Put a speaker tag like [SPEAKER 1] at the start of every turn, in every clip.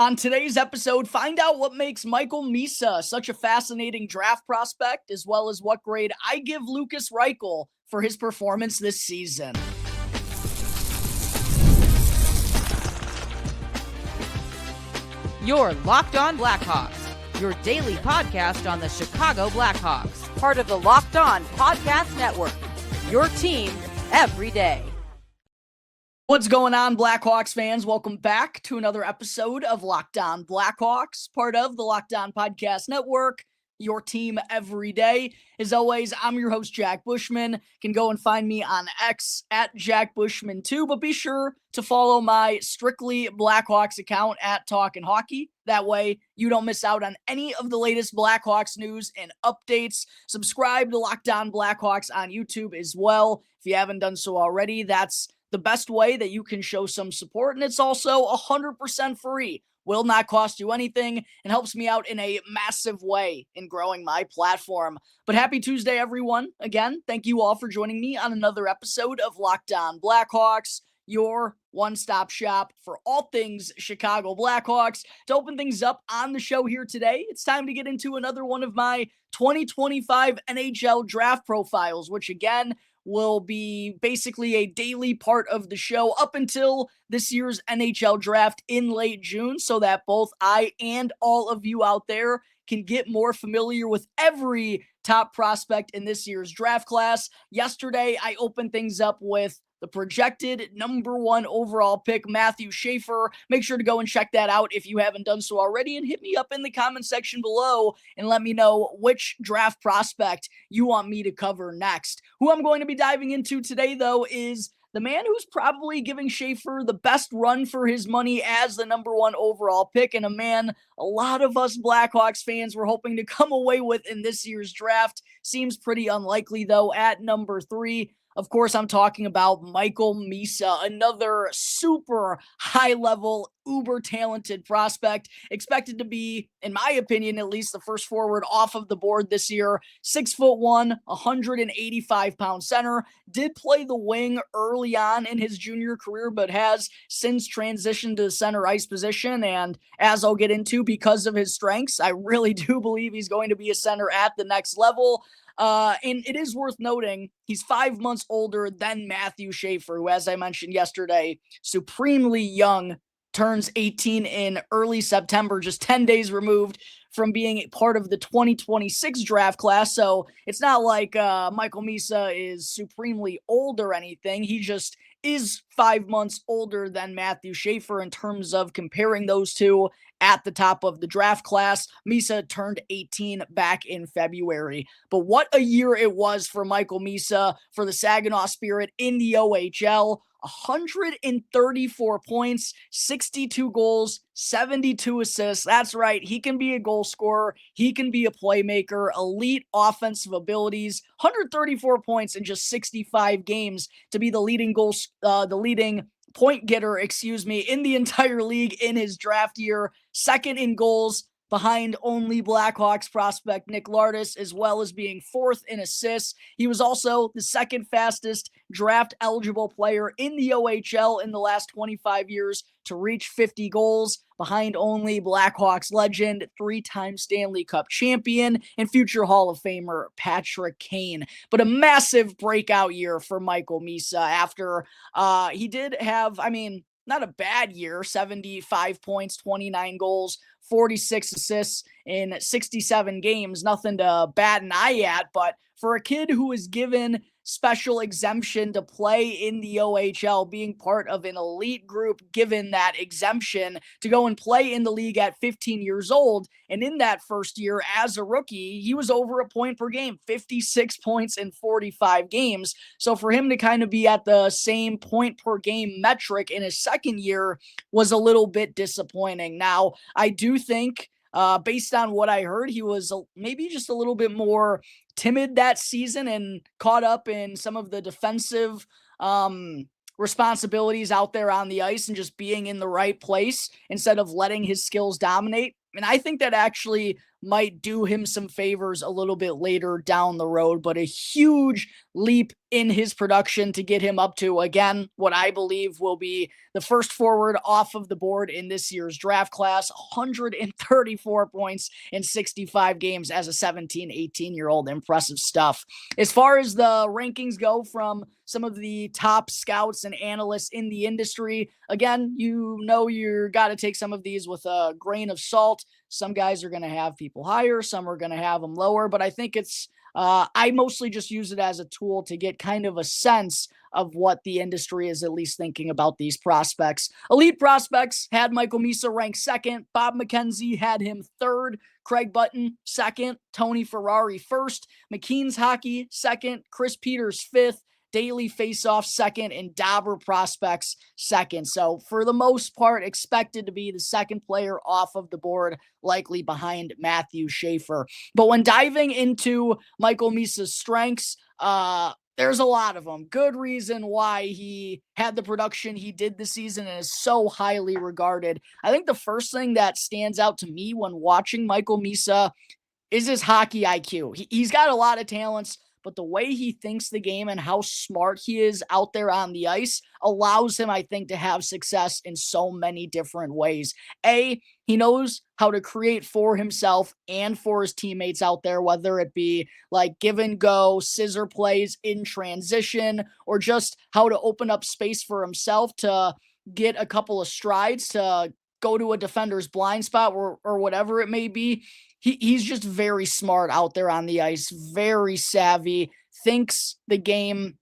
[SPEAKER 1] On today's episode, find out what makes Michael Misa such a fascinating draft prospect, as well as what grade I give Lukas Reichel for his performance this season.
[SPEAKER 2] You're Locked On Blackhawks, your daily podcast on the Chicago Blackhawks, part of the Locked On Podcast Network, your team every day.
[SPEAKER 1] What's going on, Blackhawks fans? Welcome back to another episode of Locked On Blackhawks, part of the Locked On Podcast Network, your team every day. As always, I'm your host, Jack Bushman. You can go and find me on X at Jack Bushman2, but be sure to follow my Strictly Blackhawks account at Talkin' Hockey. That way, you don't miss out on any of the latest Blackhawks news and updates. Subscribe to Locked On Blackhawks on YouTube as well. If you haven't done so already, that's the best way that you can show some support, and it's also 100% free. Will not cost you anything and helps me out in a massive way in growing my platform. But happy Tuesday, everyone. Again, thank you all for joining me on another episode of Locked On Blackhawks, your one-stop shop for all things Chicago Blackhawks. To open things up on the show here today, it's time to get into another one of my 2025 NHL Draft Profiles, which again will be basically a daily part of the show up until this year's NHL draft in late June, so that both I and all of you out there can get more familiar with every top prospect in this year's draft class. Yesterday, I opened things up with the projected number one overall pick, Matthew Schaefer. Make sure to go and check that out if you haven't done so already, and hit me up in the comment section below and let me know which draft prospect you want me to cover next. Who I'm going to be diving into today, though, is the man who's probably giving Schaefer the best run for his money as the number one overall pick, and a man a lot of us Blackhawks fans were hoping to come away with in this year's draft. Seems pretty unlikely, though, at number 3. Of course, I'm talking about Michael Misa, another super high-level, uber-talented prospect, expected to be, in my opinion, at least the first forward off of the board this year. 6'1", 185-pound center, did play the wing early on in his junior career, but has since transitioned to the center ice position, and as I'll get into, because of his strengths, I really do believe he's going to be a center at the next level. And it is worth noting, he's 5 months older than Matthew Schaefer, who, as I mentioned yesterday, supremely young, turns 18 in early September, just 10 days removed from being part of the 2026 draft class. So it's not like Michael Misa is supremely old or anything. He just is 5 months older than Matthew Schaefer in terms of comparing those two at the top of the draft class. Misa turned 18 back in February. But what a year it was for Michael Misa, for the Saginaw Spirit in the OHL. 134 points, 62 goals, 72 assists. That's right. He can be a goal scorer. He can be a playmaker, elite offensive abilities, 134 points in just 65 games to be the leading point getter, in the entire league in his draft year. Second in goals, behind only Blackhawks prospect Nick Lardis, as well as being fourth in assists. He was also the second fastest draft-eligible player in the OHL in the last 25 years to reach 50 goals, behind only Blackhawks legend, 3-time Stanley Cup champion, and future Hall of Famer Patrick Kane. But a massive breakout year for Michael Misa after he did have, not a bad year, 75 points, 29 goals, 46 assists in 67 games. Nothing to bat an eye at, but for a kid who was given special exemption to play in the OHL, being part of an elite group given that exemption to go and play in the league at 15 years old, and in that first year as a rookie, he was over a point per game, 56 points in 45 games. So for him to kind of be at the same point per game metric in his second year was a little bit disappointing. Now, I do think, based on what I heard, he was maybe just a little bit more timid that season and caught up in some of the defensive responsibilities out there on the ice and just being in the right place instead of letting his skills dominate. And I think that actually might do him some favors a little bit later down the road, but a huge leap in his production to get him up to, again, what I believe will be the first forward off of the board in this year's draft class. 134 points in 65 games as a 17, 18-year-old. Impressive stuff. As far as the rankings go from some of the top scouts and analysts in the industry, again, you got to take some of these with a grain of salt. Some guys are going to have people higher, some are going to have them lower, but I think I mostly just use it as a tool to get kind of a sense of what the industry is at least thinking about these prospects. Elite Prospects had Michael Misa ranked second. Bob McKenzie had him third. Craig Button second. Tony Ferrari first. McKean's Hockey second. Chris Peters fifth. Daily Faceoff second, and Dauber Prospects second. So for the most part, expected to be the second player off of the board, likely behind Matthew Schaefer. But when diving into Michael Misa's strengths, there's a lot of them. Good reason why he had the production he did this season and is so highly regarded. I think the first thing that stands out to me when watching Michael Misa is his hockey IQ. He's got a lot of talents, but the way he thinks the game and how smart he is out there on the ice allows him, I think, to have success in so many different ways. He knows how to create for himself and for his teammates out there, whether it be like give and go, scissor plays in transition, or just how to open up space for himself to get a couple of strides to go to a defender's blind spot or whatever it may be. He's just very smart out there on the ice, very savvy, thinks the game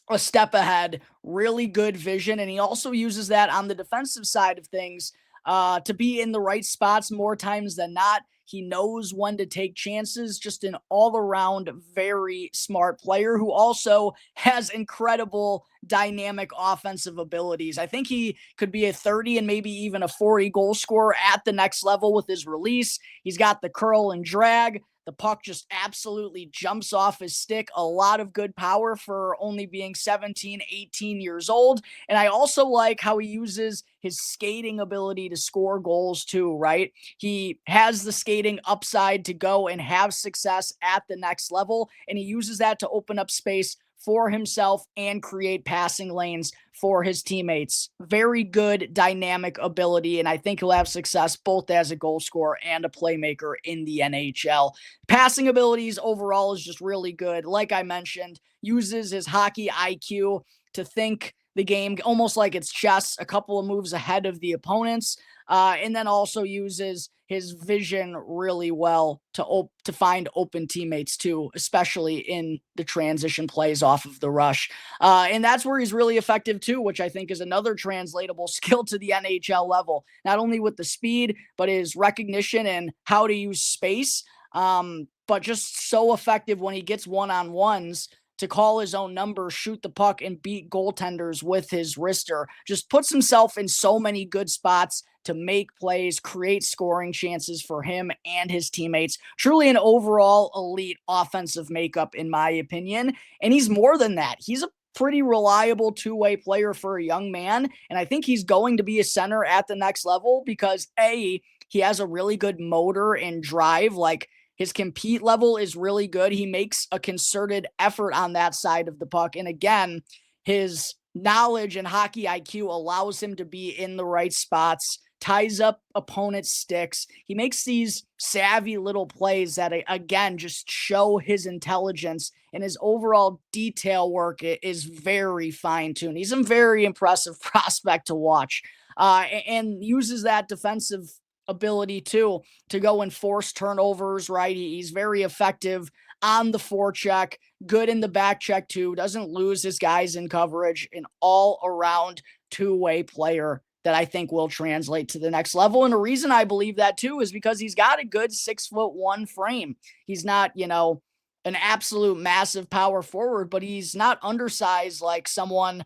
[SPEAKER 1] a step ahead, really good vision, and he also uses that on the defensive side of things to be in the right spots more times than not. He knows when to take chances, just an all-around very smart player who also has incredible dynamic offensive abilities. I think he could be a 30 and maybe even a 40 goal scorer at the next level with his release. He's got the curl and drag. The puck just absolutely jumps off his stick. A lot of good power for only being 17, 18 years old. And I also like how he uses his skating ability to score goals too, right? He has the skating upside to go and have success at the next level, and he uses that to open up space for himself and create passing lanes for his teammates. Very good dynamic ability, and I think he'll have success both as a goal scorer and a playmaker in the NHL. Passing abilities overall is just really good. Like I mentioned, uses his hockey IQ to think the game almost like it's chess, a couple of moves ahead of the opponents, and then also uses his vision really well to find open teammates too, especially in the transition plays off of the rush. And that's where he's really effective too, which I think is another translatable skill to the NHL level, not only with the speed, but his recognition and how to use space. But just so effective when he gets one-on-ones to call his own number, shoot the puck, and beat goaltenders with his wrister. Just puts himself in so many good spots to make plays, create scoring chances for him and his teammates. Truly an overall elite offensive makeup, in my opinion. And he's more than that. He's a pretty reliable two-way player for a young man. And I think he's going to be a center at the next level because he has a really good motor and drive. Like, his compete level is really good. He makes a concerted effort on that side of the puck. And again, his knowledge and hockey IQ allows him to be in the right spots, ties up opponents' sticks. He makes these savvy little plays that, again, just show his intelligence, and his overall detail work is very fine-tuned. He's a very impressive prospect to watch, and uses that defensive ability too to go and force turnovers, right? He's very effective on the forecheck, good in the back check too, doesn't lose his guys in coverage, an all-around two-way player that I think will translate to the next level. And the reason I believe that too is because he's got a good 6'1" frame. He's not, an absolute massive power forward, but he's not undersized like someone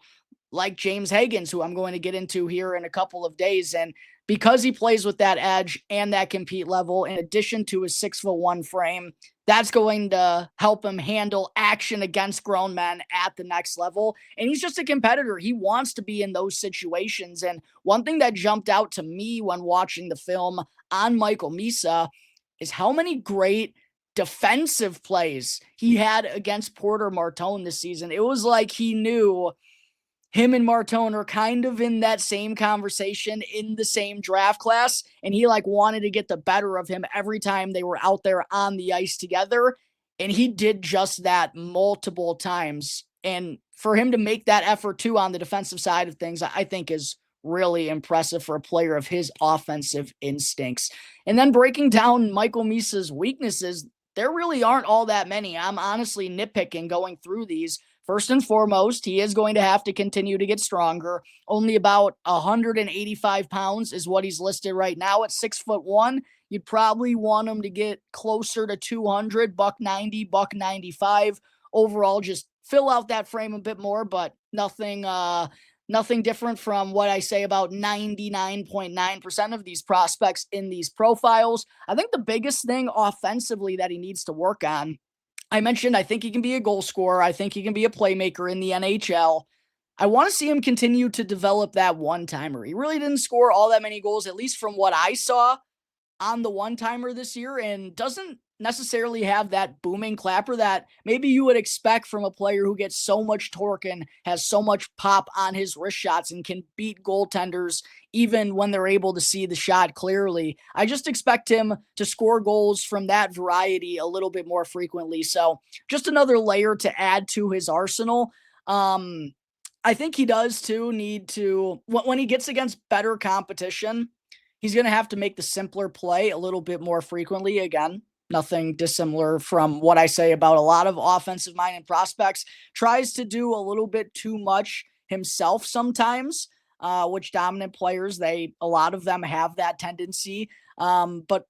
[SPEAKER 1] like James Higgins, who I'm going to get into here in a couple of days. And because he plays with that edge and that compete level, in addition to his 6'1" frame, that's going to help him handle action against grown men at the next level. And he's just a competitor. He wants to be in those situations. And one thing that jumped out to me when watching the film on Michael Misa is how many great defensive plays he had against Porter Martone this season. It was like he knew him and Martone are kind of in that same conversation in the same draft class, and he like wanted to get the better of him every time they were out there on the ice together, and he did just that multiple times. And for him to make that effort too on the defensive side of things, I think is really impressive for a player of his offensive instincts. And then breaking down Michael Misa's weaknesses, there really aren't all that many. I'm honestly nitpicking going through these. First and foremost, he is going to have to continue to get stronger. Only about 185 pounds is what he's listed right now at 6'1". You'd probably want him to get closer to 200, buck 90, buck 95. Overall, just fill out that frame a bit more, but nothing different from what I say about 99.9% of these prospects in these profiles. I think the biggest thing offensively that he needs to work on, I mentioned, I think he can be a goal scorer. I think he can be a playmaker in the NHL. I want to see him continue to develop that one-timer. He really didn't score all that many goals, at least from what I saw on the one-timer this year, and doesn't necessarily have that booming clapper that maybe you would expect from a player who gets so much torque and has so much pop on his wrist shots and can beat goaltenders even when they're able to see the shot clearly. I just expect him to score goals from that variety a little bit more frequently. So just another layer to add to his arsenal. I think he does too need to, when he gets against better competition, he's going to have to make the simpler play a little bit more frequently. Again, nothing dissimilar from what I say about a lot of offensive-minded prospects. Tries to do a little bit too much himself sometimes, which dominant players, a lot of them have that tendency. But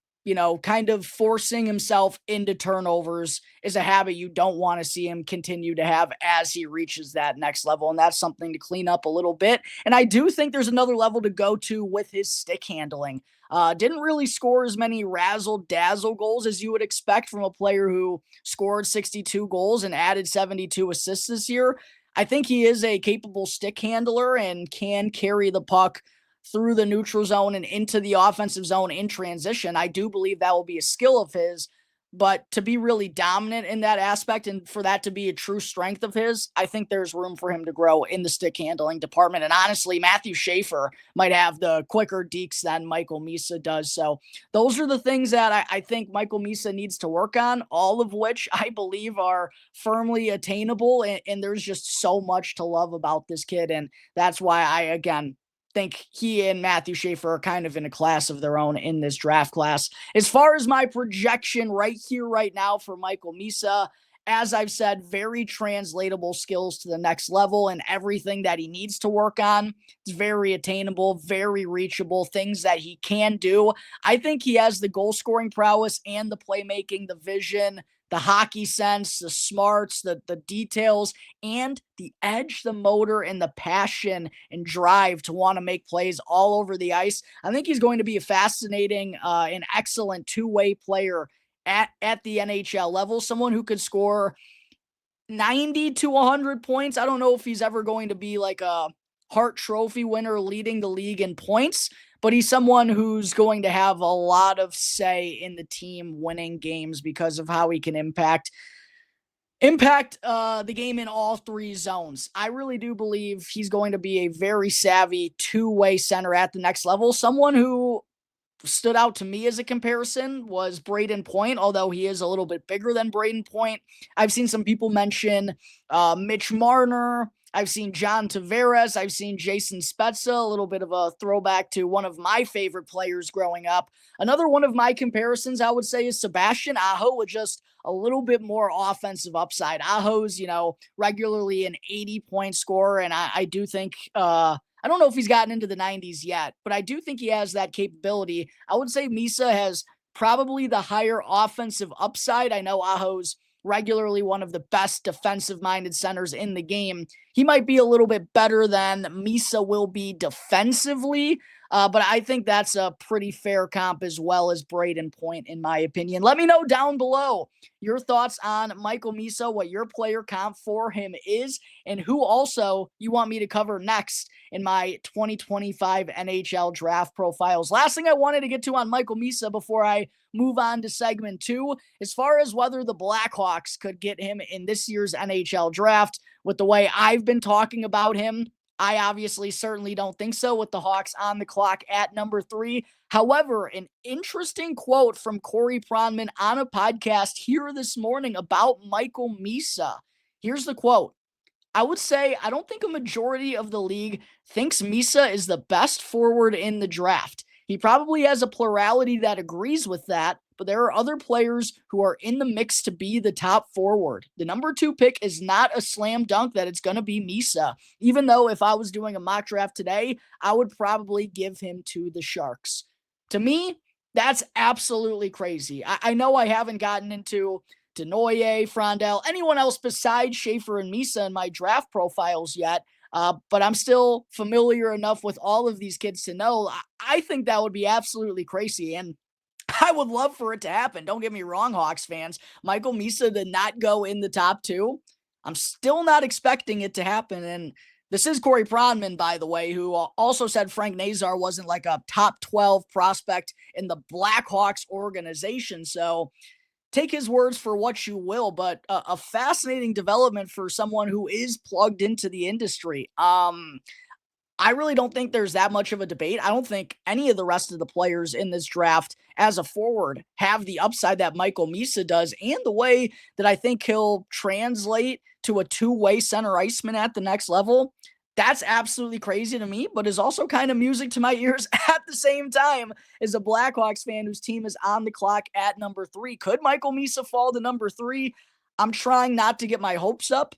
[SPEAKER 1] kind of forcing himself into turnovers is a habit you don't want to see him continue to have as he reaches that next level. And that's something to clean up a little bit. And I do think there's another level to go to with his stick handling. Didn't really score as many razzle-dazzle goals as you would expect from a player who scored 62 goals and added 72 assists this year. I think he is a capable stick handler and can carry the puck through the neutral zone and into the offensive zone in transition. I do believe that will be a skill of his, but to be really dominant in that aspect and for that to be a true strength of his, I think there's room for him to grow in the stick handling department. And honestly, Matthew Schaefer might have the quicker dekes than Michael Misa does. So those are the things that I think Michael Misa needs to work on, all of which I believe are firmly attainable. And there's just so much to love about this kid. And that's why I, again, think he and Matthew Schaefer are kind of in a class of their own in this draft class. As far as my projection right here, right now for Michael Misa, as I've said, very translatable skills to the next level and everything that he needs to work on. It's very attainable, very reachable, things that he can do. I think he has the goal scoring prowess and the playmaking, the vision, the hockey sense, the smarts, the details, and the edge, the motor, and the passion and drive to want to make plays all over the ice. I think he's going to be a fascinating and excellent two-way player at the NHL level, someone who could score 90 to 100 points. I don't know if he's ever going to be like a Hart Trophy winner leading the league in points, but he's someone who's going to have a lot of say in the team winning games because of how he can impact the game in all three zones. I really do believe he's going to be a very savvy two-way center at the next level. Someone who stood out to me as a comparison was Braden Point, although he is a little bit bigger than Braden Point. I've seen some people mention Mitch Marner. I've seen John Tavares. I've seen Jason Spezza, a little bit of a throwback to one of my favorite players growing up. Another one of my comparisons, I would say, is Sebastian Aho with just a little bit more offensive upside. Aho's, regularly an 80-point scorer, and I do think I don't know if he's gotten into the 90s yet, but I do think he has that capability. I would say Misa has probably the higher offensive upside. I know Aho's regularly one of the best defensive-minded centers in the game. He might be a little bit better than Misa will be defensively, But I think that's a pretty fair comp as well as Braden Point, in my opinion. Let me know down below your thoughts on Michael Misa, what your player comp for him is, and who also you want me to cover next in my 2025 NHL draft profiles. Last thing I wanted to get to on Michael Misa before I move on to segment 2, as far as whether the Blackhawks could get him in this year's NHL draft, with the way I've been talking about him, I obviously certainly don't think so, with the Hawks on the clock at number 3. However, an interesting quote from Corey Pronman on a podcast here this morning about Michael Misa. Here's the quote. I would say I don't think a majority of the league thinks Misa is the best forward in the draft. He probably has a plurality that agrees with that, but there are other players who are in the mix to be the top forward. The number 2 pick is not a slam dunk that it's going to be Misa, even though if I was doing a mock draft today, I would probably give him to the Sharks. To me, that's absolutely crazy. I know I haven't gotten into Denoye, Frondell, anyone else besides Schaefer and Misa in my draft profiles yet, but I'm still familiar enough with all of these kids to know I think that would be absolutely crazy, and I would love for it to happen. Don't get me wrong, Hawks fans. Michael Misa did not go in the top 2. I'm still not expecting it to happen, and this is Corey Pronman, by the way, who also said Frank Nazar wasn't like a top 12 prospect in the Blackhawks organization, so take his words for what you will, but a fascinating development for someone who is plugged into the industry. I really don't think there's that much of a debate. I don't think any of the rest of the players in this draft as a forward have the upside that Michael Misa does, and the way that I think he'll translate to a two-way center iceman at the next level. That's absolutely crazy to me, but is also kind of music to my ears at the same time as a Blackhawks fan whose team is on the clock at number 3. Could Michael Misa fall to number 3? I'm trying not to get my hopes up,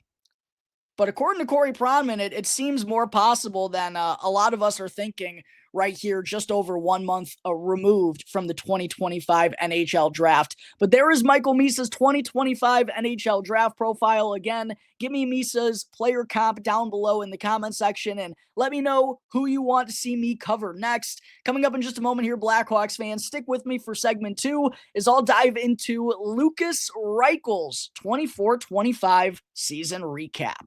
[SPEAKER 1] but according to Corey Pronman, it seems more possible than a lot of us are thinking right here, just over 1 month removed from the 2025 NHL draft. But there is Michael Misa's 2025 NHL draft profile. Again, give me Misa's player comp down below in the comment section, and let me know who you want to see me cover next. Coming up in just a moment here, Blackhawks fans, stick with me for segment 2 as I'll dive into Lukas Reichel's 24-25 season recap.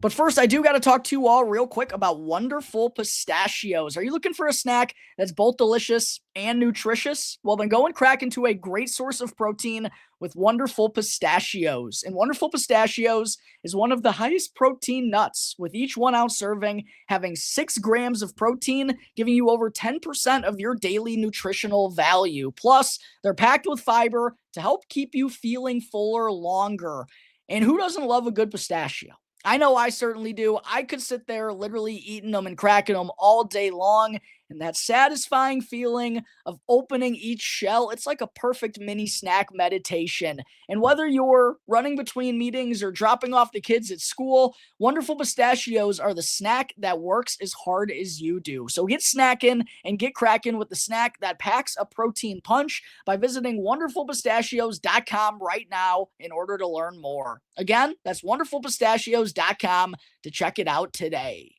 [SPEAKER 1] But first, I do got to talk to you all real quick about Wonderful Pistachios. Are you looking for a snack that's both delicious and nutritious? Well, then go and crack into a great source of protein with Wonderful Pistachios. And Wonderful Pistachios is one of the highest protein nuts, with each 1 ounce serving having 6 grams of protein, giving you over 10% of your daily nutritional value. Plus, they're packed with fiber to help keep you feeling fuller longer. And who doesn't love a good pistachio? I know I certainly do. I could sit there literally eating them and cracking them all day long. And that satisfying feeling of opening each shell, it's like a perfect mini snack meditation. And whether you're running between meetings or dropping off the kids at school, Wonderful Pistachios are the snack that works as hard as you do. So get snackin' and get crackin' with the snack that packs a protein punch by visiting wonderfulpistachios.com right now in order to learn more. Again, that's wonderfulpistachios.com to check it out today.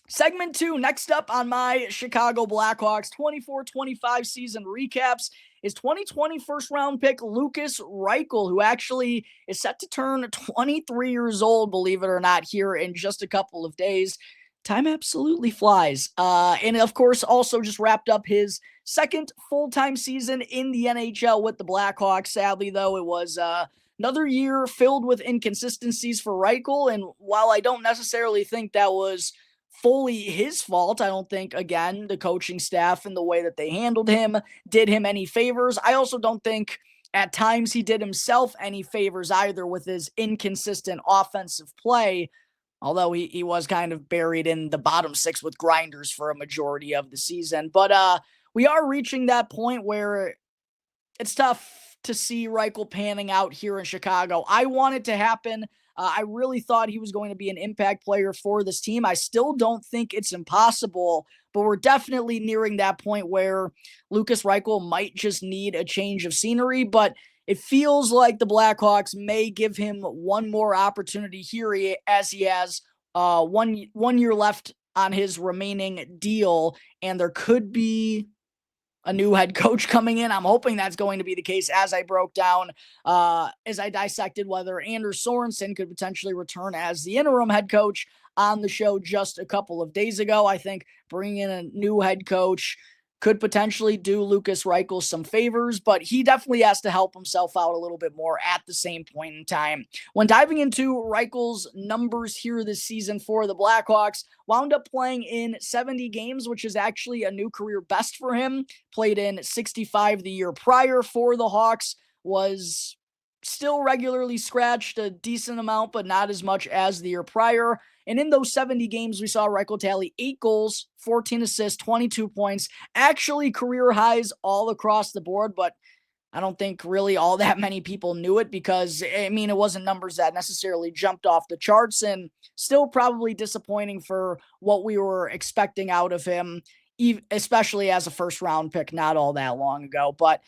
[SPEAKER 1] Segment 2, next up on my Chicago Blackhawks 24-25 season recaps is 2020 first-round pick Lukas Reichel, who actually is set to turn 23 years old, believe it or not, here in just a couple of days. Time absolutely flies. And, of course, also just wrapped up his second full-time season in the NHL with the Blackhawks. Sadly, though, it was another year filled with inconsistencies for Reichel, and while I don't necessarily think that was fully his fault, I don't think, again, the coaching staff and the way that they handled him did him any favors. I also don't think at times he did himself any favors either with his inconsistent offensive play, although he was kind of buried in the bottom 6 with grinders for a majority of the season. But we are reaching that point where it's tough to see Reichel panning out here in Chicago. I want it to happen. I really thought he was going to be an impact player for this team. I still don't think it's impossible, but we're definitely nearing that point where Lukas Reichel might just need a change of scenery. But it feels like the Blackhawks may give him one more opportunity here as he has one year left on his remaining deal, and there could be a new head coach coming in. I'm hoping that's going to be the case, as I broke down, as I dissected whether Anders Sorensen could potentially return as the interim head coach on the show just a couple of days ago. I think bringing in a new head coach could potentially do Lukas Reichel some favors, but he definitely has to help himself out a little bit more at the same point in time. When diving into Reichel's numbers here this season for the Blackhawks, wound up playing in 70 games, which is actually a new career best for him. Played in 65 the year prior for the Hawks, was still regularly scratched a decent amount, but not as much as the year prior. And in those 70 games, we saw Reichel tally 8 goals, 14 assists, 22 points, actually career highs all across the board, but I don't think really all that many people knew it because, I mean, it wasn't numbers that necessarily jumped off the charts, and still probably disappointing for what we were expecting out of him, especially as a first-round pick not all that long ago. But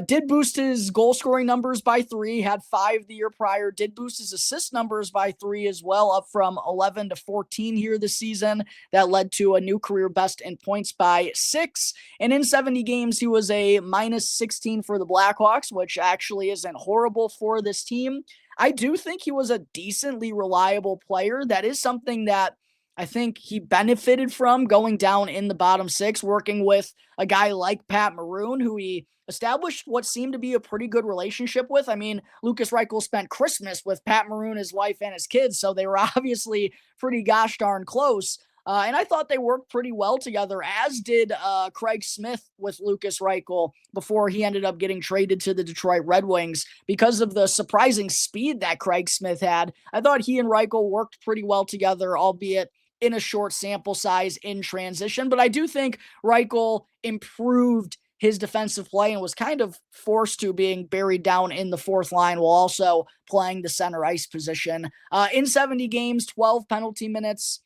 [SPEAKER 1] did boost his goal-scoring numbers by 3, had 5 the year prior, did boost his assist numbers by 3 as well, up from 11 to 14 here this season. That led to a new career best in points by 6. And in 70 games, he was a minus 16 for the Blackhawks, which actually isn't horrible for this team. I do think he was a decently reliable player. That is something that I think he benefited from going down in the bottom 6, working with a guy like Pat Maroon, who he established what seemed to be a pretty good relationship with. I mean, Lukas Reichel spent Christmas with Pat Maroon, his wife, and his kids, so they were obviously pretty gosh darn close. And I thought they worked pretty well together, as did Craig Smith with Lukas Reichel before he ended up getting traded to the Detroit Red Wings because of the surprising speed that Craig Smith had. I thought he and Reichel worked pretty well together, albeit in a short sample size in transition. But I do think Reichel improved his defensive play and was kind of forced to being buried down in the fourth line while also playing the center ice position. In 70 games, 12 penalty minutes,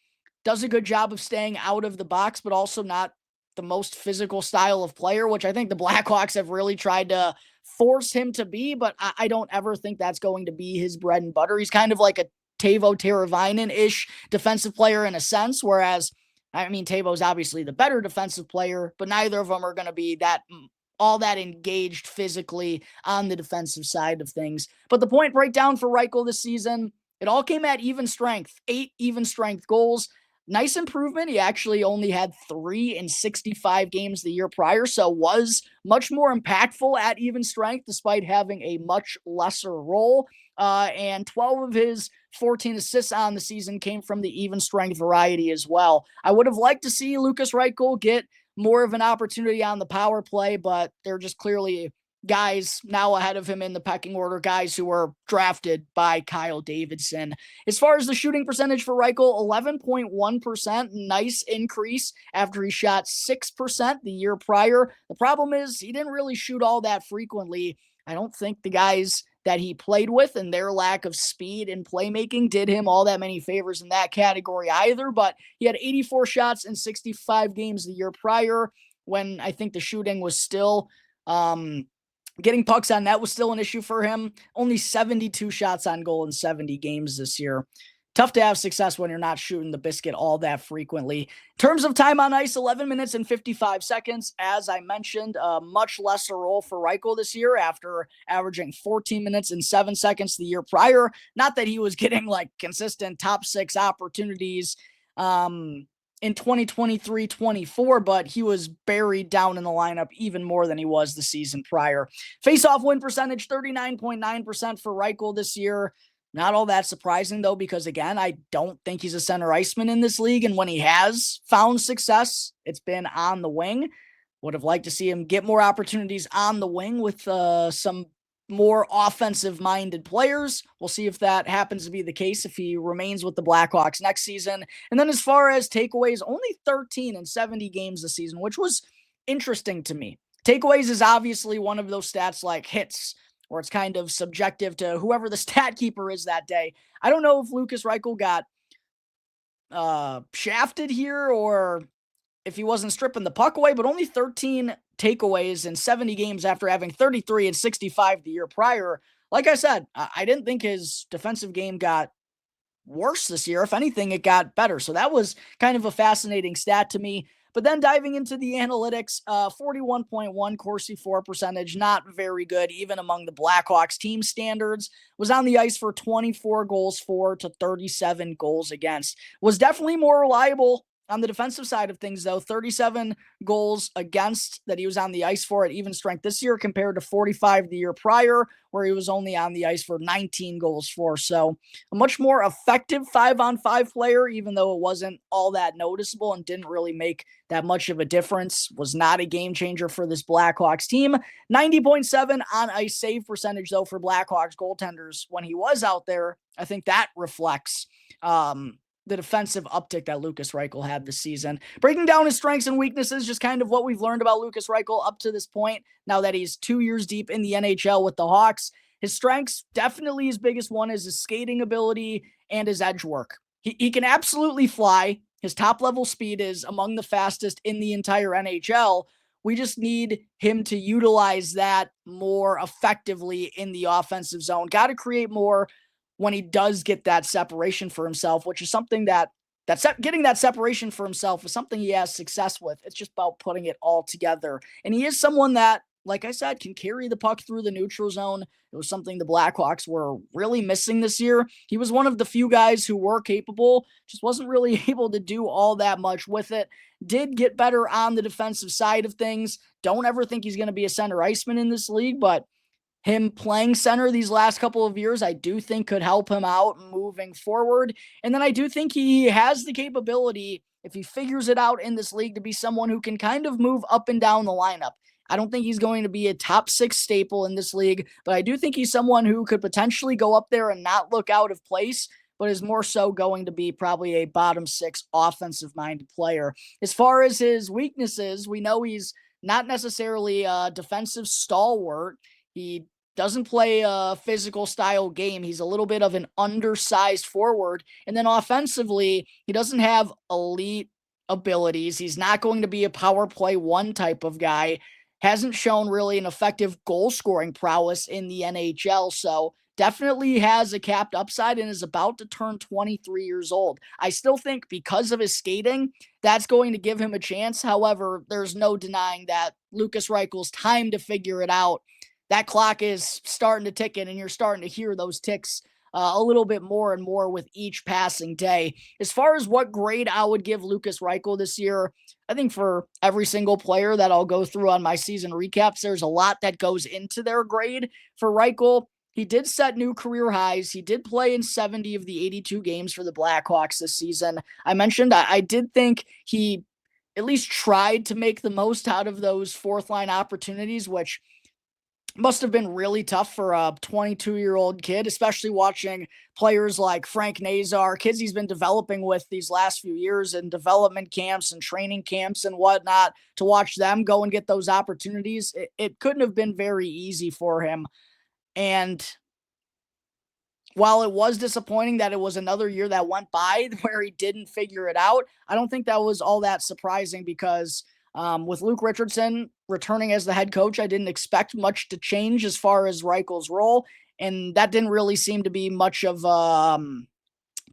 [SPEAKER 1] does a good job of staying out of the box, but also not the most physical style of player, which I think the Blackhawks have really tried to force him to be, but I don't ever think that's going to be his bread and butter. He's kind of like a Teuvo Teravainen-ish defensive player in a sense, whereas I mean, Teuvo's obviously the better defensive player, but neither of them are going to be all that engaged physically on the defensive side of things. But the point breakdown for Reichel this season, it all came at even strength, 8 even strength goals. Nice improvement. He actually only had 3 in 65 games the year prior, so was much more impactful at even strength despite having a much lesser role. And 12 of his 14 assists on the season came from the even strength variety as well. I would have liked to see Lukas Reichel get more of an opportunity on the power play, but they're just clearly guys now ahead of him in the pecking order, guys who were drafted by Kyle Davidson. As far as the shooting percentage for Reichel, 11.1%, nice increase after he shot 6% the year prior. The problem is he didn't really shoot all that frequently. I don't think the guys that he played with and their lack of speed and playmaking did him all that many favors in that category either, but he had 84 shots in 65 games the year prior when I think the shooting was still, getting pucks on net was still an issue for him. Only 72 shots on goal in 70 games this year. Tough to have success when you're not shooting the biscuit all that frequently. In terms of time on ice, 11 minutes and 55 seconds. As I mentioned, a much lesser role for Reichel this year after averaging 14 minutes and 7 seconds the year prior. Not that he was getting like consistent top 6 opportunities in 2023-24, but he was buried down in the lineup even more than he was the season prior. Face-off win percentage, 39.9% for Reichel this year. Not all that surprising, though, because, again, I don't think he's a center iceman in this league. And when he has found success, it's been on the wing. Would have liked to see him get more opportunities on the wing with some more offensive-minded players. We'll see if that happens to be the case if he remains with the Blackhawks next season. And then as far as takeaways, only 13 in 70 games this season, which was interesting to me. Takeaways is obviously one of those stats like hits, or it's kind of subjective to whoever the stat keeper is that day. I don't know if Lukas Reichel got shafted here or if he wasn't stripping the puck away, but only 13 takeaways in 70 games after having 33 and 65 the year prior. Like I said, I didn't think his defensive game got worse this year. If anything, it got better. So that was kind of a fascinating stat to me. But then diving into the analytics, 41.1 Corsi for percentage, not very good, even among the Blackhawks team standards. Was on the ice for 24 goals for to 37 goals against. Was definitely more reliable on the defensive side of things, though. 37 goals against that he was on the ice for at even strength this year compared to 45 the year prior, where he was only on the ice for 19 goals for. So a much more effective 5-on-5 player, even though it wasn't all that noticeable and didn't really make that much of a difference. Was not a game changer for this Blackhawks team. 90.7 on ice save percentage, though, for Blackhawks goaltenders when he was out there. I think that reflects the defensive uptick that Lukas Reichel had this season. Breaking down his strengths and weaknesses, just kind of what we've learned about Lukas Reichel up to this point, now that he's 2 years deep in the NHL with the Hawks. His strengths, definitely his biggest one is his skating ability and his edge work. He can absolutely fly. His top-level speed is among the fastest in the entire NHL. We just need him to utilize that more effectively in the offensive zone. Got to create more when he does get that separation for himself, which is something getting that separation for himself is something he has success with. It's just about putting it all together. And he is someone that, like I said, can carry the puck through the neutral zone. It was something the Blackhawks were really missing this year. He was one of the few guys who were capable, just wasn't really able to do all that much with it. Did get better on the defensive side of things. Don't ever think he's going to be a center iceman in this league, but him playing center these last couple of years, I do think could help him out moving forward. And then I do think he has the capability, if he figures it out in this league, to be someone who can kind of move up and down the lineup. I don't think he's going to be a top 6 staple in this league, but I do think he's someone who could potentially go up there and not look out of place, but is more so going to be probably a bottom 6 offensive-minded player. As far as his weaknesses, we know he's not necessarily a defensive stalwart. He doesn't play a physical style game. He's a little bit of an undersized forward. And then offensively, he doesn't have elite abilities. He's not going to be a power play one type of guy. Hasn't shown really an effective goal scoring prowess in the NHL. So definitely has a capped upside and is about to turn 23 years old. I still think because of his skating, that's going to give him a chance. However, there's no denying that Lukas Reichel's time to figure it out, that clock is starting to tick in, and you're starting to hear those ticks a little bit more and more with each passing day. As far as what grade I would give Lukas Reichel this year, I think for every single player that I'll go through on my season recaps, there's a lot that goes into their grade. For Reichel, he did set new career highs. He did play in 70 of the 82 games for the Blackhawks this season. I mentioned I did think he at least tried to make the most out of those fourth-line opportunities, which must have been really tough for a 22-year-old kid, especially watching players like Frank Nazar, kids he's been developing with these last few years in development camps and training camps and whatnot, to watch them go and get those opportunities. It couldn't have been very easy for him. And while it was disappointing that it was another year that went by where he didn't figure it out, I don't think that was all that surprising because with Luke Richardson returning as the head coach, I didn't expect much to change as far as Reichel's role, and that didn't really seem to be much of a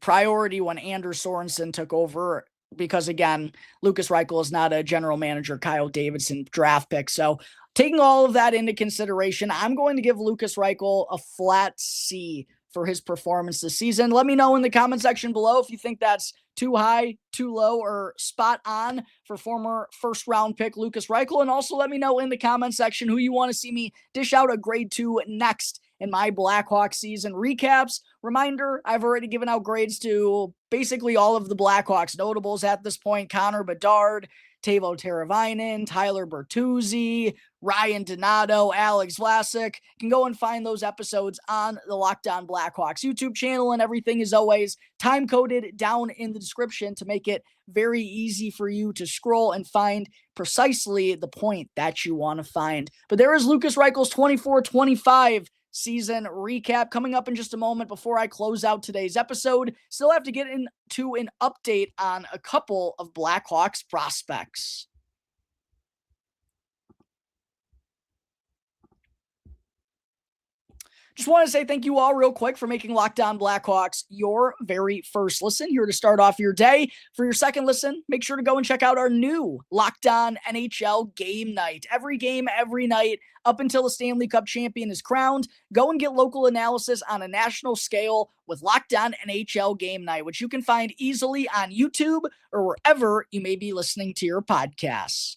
[SPEAKER 1] priority when Anders Sorensen took over because, again, Lukas Reichel is not a general manager Kyle Davidson draft pick. So taking all of that into consideration, I'm going to give Lukas Reichel a flat C for his performance this season. Let me know in the comment section below if you think that's too high, too low, or spot on for former first-round pick Lukas Reichel. And also let me know in the comment section who you want to see me dish out a grade 2 next in my Blackhawks season recaps. Reminder, I've already given out grades to basically all of the Blackhawks notables at this point: Connor Bedard, Teuvo Teravainen, Tyler Bertuzzi, Ryan Donato, Alex Vlasic. You can go and find those episodes on the Locked On Blackhawks YouTube channel, and everything is always time-coded down in the description to make it very easy for you to scroll and find precisely the point that you want to find. But there is Lukas Reichel's 24-25 season recap coming up in just a moment. Before I close out today's episode, still have to get into an update on a couple of Blackhawks prospects. Just want to say thank you all real quick for making Locked On Blackhawks your very first listen here to start off your day. For your second listen, make sure to go and check out our new Locked On NHL Game Night. Every game, every night, up until the Stanley Cup champion is crowned. Go and get local analysis on a national scale with Locked On NHL Game Night, which you can find easily on YouTube or wherever you may be listening to your podcasts.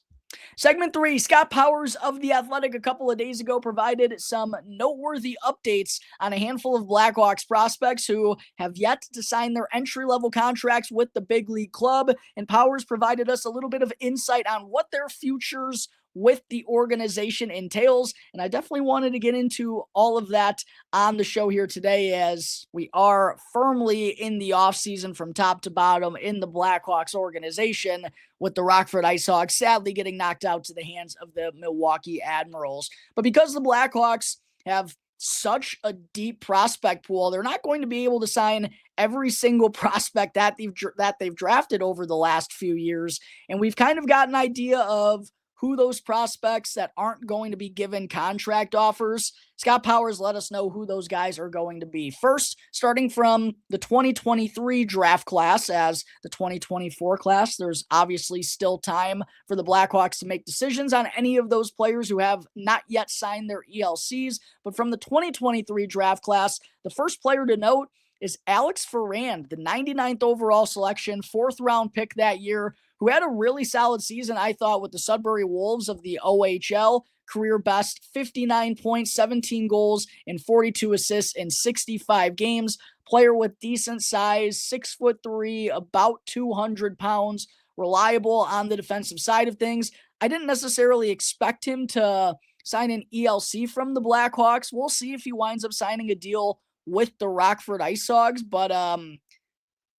[SPEAKER 1] Segment 3, Scott Powers of The Athletic a couple of days ago provided some noteworthy updates on a handful of Blackhawks prospects who have yet to sign their entry-level contracts with the big league club, and Powers provided us a little bit of insight on what their futures with the organization entails, and I definitely wanted to get into all of that on the show here today as we are firmly in the offseason from top to bottom in the Blackhawks organization, with the Rockford IceHawks sadly getting knocked out to the hands of the Milwaukee Admirals. But because the Blackhawks have such a deep prospect pool, they're not going to be able to sign every single prospect that they've drafted over the last few years, and we've kind of got an idea of who those prospects that aren't going to be given contract offers. Scott Powers let us know who those guys are going to be. First, starting from the 2023 draft class, as the 2024 class, there's obviously still time for the Blackhawks to make decisions on any of those players who have not yet signed their ELCs. But from the 2023 draft class, the first player to note is Alex Ferrand, the 99th overall selection, 4th round pick that year, who had a really solid season, I thought, with the Sudbury Wolves of the OHL. Career best, 59 points, 17 goals, and 42 assists in 65 games. Player with decent size, 6'3", about 200 pounds, reliable on the defensive side of things. I didn't necessarily expect him to sign an ELC from the Blackhawks. We'll see if he winds up signing a deal with the Rockford IceHawks, but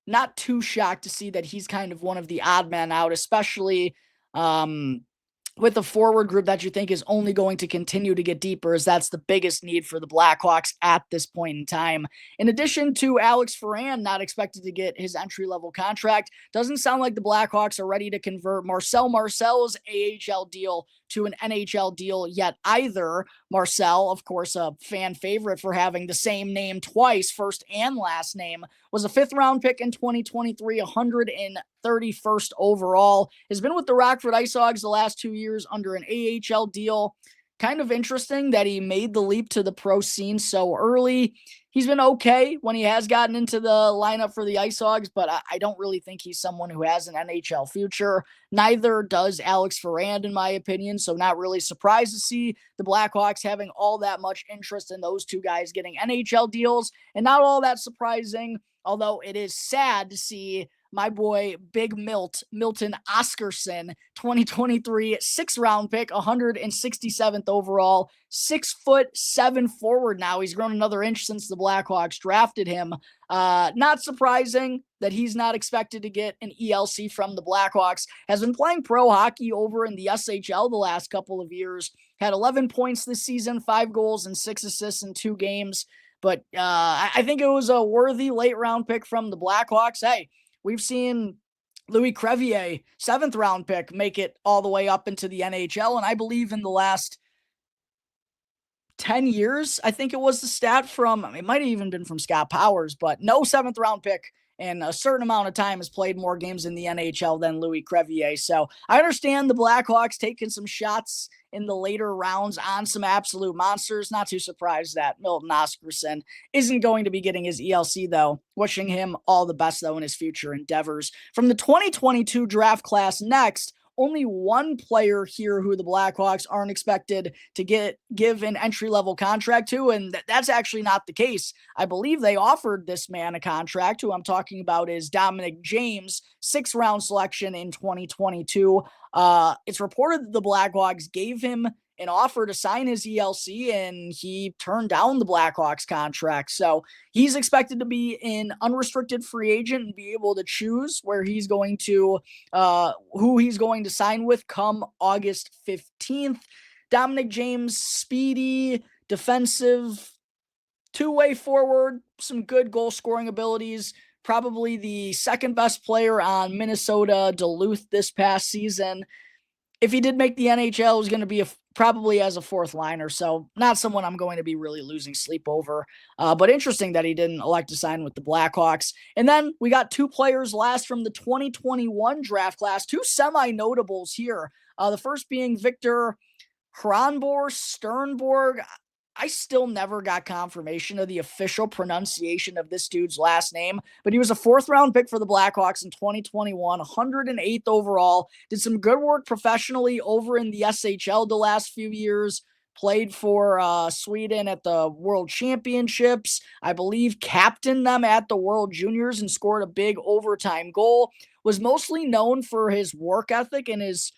[SPEAKER 1] not too shocked to see that he's kind of one of the odd men out, especially with the forward group that you think is only going to continue to get deeper, as that's the biggest need for the Blackhawks at this point in time. In addition to Alex Ferrand not expected to get his entry-level contract, doesn't sound like the Blackhawks are ready to convert Marcel Marcel's AHL deal to an NHL deal yet either. Marcel, of course, a fan favorite for having the same name twice, first and last name, was a 5th round pick in 2023, 131st overall, has been with the Rockford IceHawks the last 2 years under an AHL deal. Kind of interesting that he made the leap to the pro scene so early. He's been okay when he has gotten into the lineup for the IceHawks, but I don't really think he's someone who has an NHL future. Neither does Alex Ferrand, in my opinion, so not really surprised to see the Blackhawks having all that much interest in those two guys getting NHL deals, and not all that surprising, although it is sad to see my boy Big Milton Oscarsson, 2023 6th round pick, 167th overall, 6'7" forward now. He's grown another inch since the Blackhawks drafted him. Not surprising that he's not expected to get an ELC from the Blackhawks. Has been playing pro hockey over in the SHL the last couple of years. Had 11 points this season, 5 goals and 6 assists in 2 games. But I think it was a worthy late round pick from the Blackhawks. Hey, we've seen Louis Crevier, 7th round pick, make it all the way up into the NHL. And I believe in the last 10 years, I think it was the stat from, it might have even been from Scott Powers, but no 7th round pick in a certain amount of time has played more games in the NHL than Louis Crevier. So I understand the Blackhawks taking some shots in the later rounds on some absolute monsters. Not too surprised that Milton Oscarsson isn't going to be getting his ELC, though. Wishing him all the best, though, in his future endeavors. From the 2022 draft class next, only one player here who the Blackhawks aren't expected to give an entry-level contract to, and that's actually not the case. I believe they offered this man a contract. Who I'm talking about is Dominic James, 6th round selection in 2022. It's reported that the Blackhawks gave him an offer to sign his ELC, and he turned down the Blackhawks contract. So he's expected to be an unrestricted free agent and be able to choose where he's going to, who he's going to sign with come August 15th. Dominic James, speedy, defensive, two-way forward, some good goal-scoring abilities, probably the second best player on Minnesota Duluth this past season. If he did make the NHL, it was going to be probably as a fourth liner, so not someone I'm going to be really losing sleep over. But interesting that he didn't elect to sign with the Blackhawks. And then we got two players last from the 2021 draft class, two semi-notables here. The first being Victor Sternborg. I still never got confirmation of the official pronunciation of this dude's last name, but he was a fourth-round pick for the Blackhawks in 2021, 108th overall, did some good work professionally over in the SHL the last few years, played for Sweden at the World Championships, I believe captained them at the World Juniors and scored a big overtime goal, was mostly known for his work ethic and his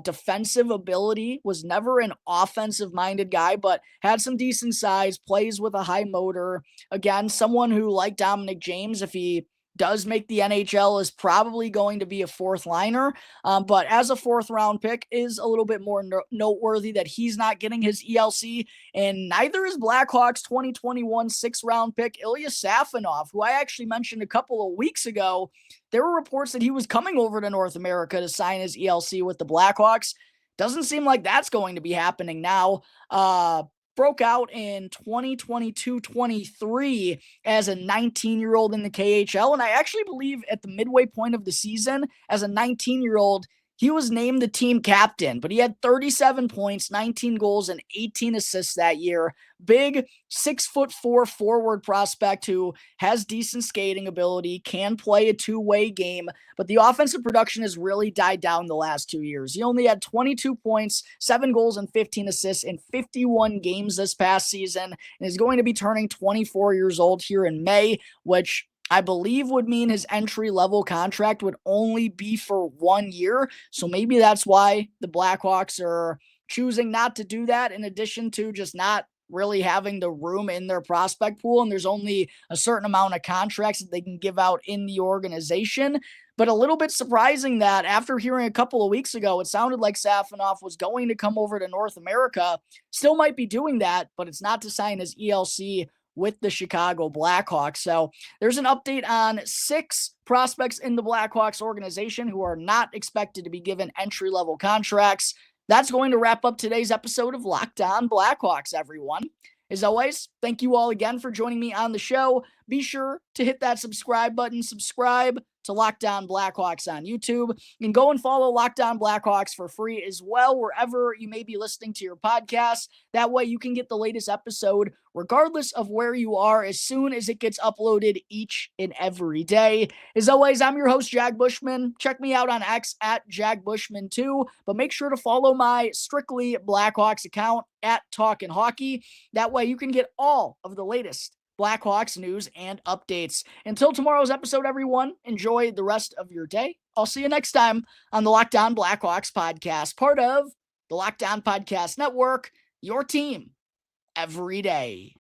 [SPEAKER 1] defensive ability, was never an offensive-minded guy, but had some decent size, plays with a high motor. Again, someone who, like Dominic James, if he does make the NHL, is probably going to be a fourth liner. But as a fourth round pick is a little bit more noteworthy that he's not getting his ELC, and neither is Blackhawks 2021 sixth round pick Ilya Safonov, who I actually mentioned a couple of weeks ago. There were reports that he was coming over to North America to sign his ELC with the Blackhawks. Doesn't seem like that's going to be happening now. Broke out in 2022-23 as a 19-year-old in the KHL. And I actually believe at the midway point of the season, as a 19-year-old, he was named the team captain, but he had 37 points, 19 goals, and 18 assists that year. Big 6'4" forward prospect who has decent skating ability, can play a two-way game, but the offensive production has really died down the last 2 years. He only had 22 points, 7 goals, and 15 assists in 51 games this past season, and is going to be turning 24 years old here in May, which I believe would mean his entry-level contract would only be for 1 year. So maybe that's why the Blackhawks are choosing not to do that, in addition to just not really having the room in their prospect pool. And there's only a certain amount of contracts that they can give out in the organization. But a little bit surprising that after hearing a couple of weeks ago, it sounded like Safonov was going to come over to North America. Still might be doing that, but it's not to sign his ELC with the Chicago Blackhawks. So there's an update on 6 prospects in the Blackhawks organization who are not expected to be given entry-level contracts. That's going to wrap up today's episode of Locked On Blackhawks, everyone. As always, thank you all again for joining me on the show. Be sure to hit that subscribe button. Subscribe to Locked On Blackhawks on YouTube. And go and follow Locked On Blackhawks for free as well, wherever you may be listening to your podcast. That way you can get the latest episode, regardless of where you are, as soon as it gets uploaded each and every day. As always, I'm your host, Jack Bushman. Check me out on X at Jack Bushman2, but make sure to follow my Strictly Blackhawks account at Talkin' Hockey. That way you can get all of the latest Blackhawks news and updates. Until tomorrow's episode, everyone, enjoy the rest of your day. I'll see you next time on the Locked On Blackhawks podcast, part of the Locked On Podcast Network, your team every day.